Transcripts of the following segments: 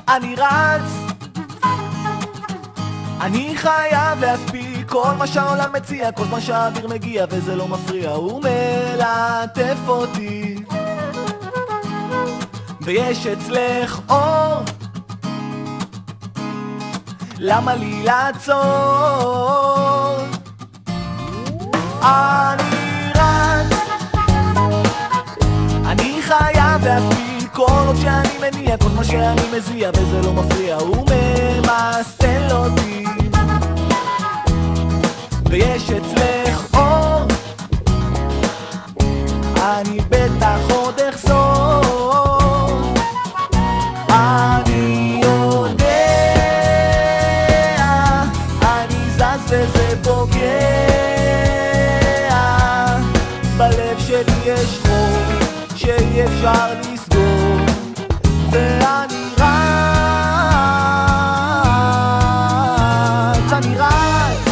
אני רץ, אני חייב להספיק כל מה שהעולם מציע, כל מה שהאוויר מגיע וזה לא מפריע, הוא מלטף אותי. ויש אצלך אור, למה לי לעצור? אני רץ, אני חייב להספיק כל עוד שאני מניע, כל מה שאני מזיע וזה לא מפריע, הוא ממסטל אותי. ויש אצלך אור, אני בטח עוד אחזור. אני יודע, אני זז וזה פוגע, בלב שלי יש חור שאי אפשר לסגור, ואני רץ, אני רץ,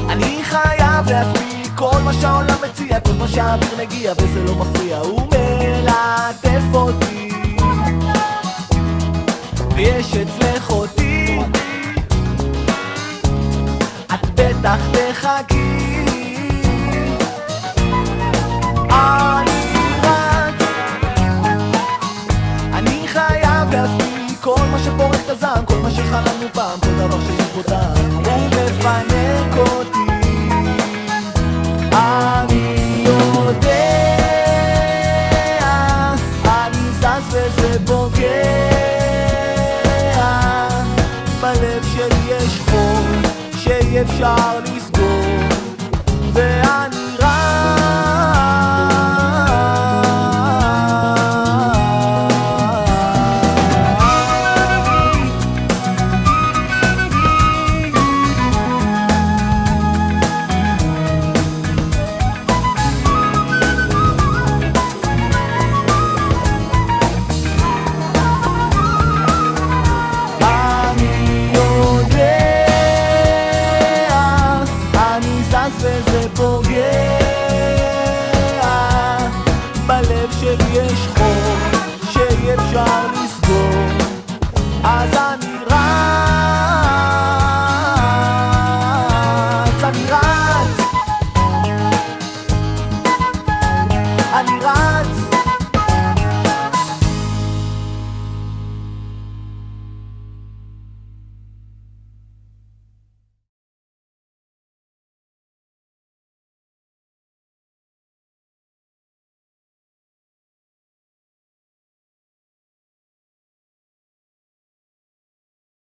אני חייב להספיק כל מה שהעולם מציע, כל מה שהאוויר מגיע וזה לא מפריע, הוא מלטף אותי. ויש אצלך אותי, את בטח תחכי. אני רץ, אני חייב להספיק כל מה שפורק את הזעם, כל מה שחלמנו פעם, כל דבר שיש בו טעם, הוא מפנק אותי. אני יודע, אני זז וזה פוגע, בלב שלי יש חור שאי אפשר לסגור, ואני וזה פוגע, בלב שלי יש חור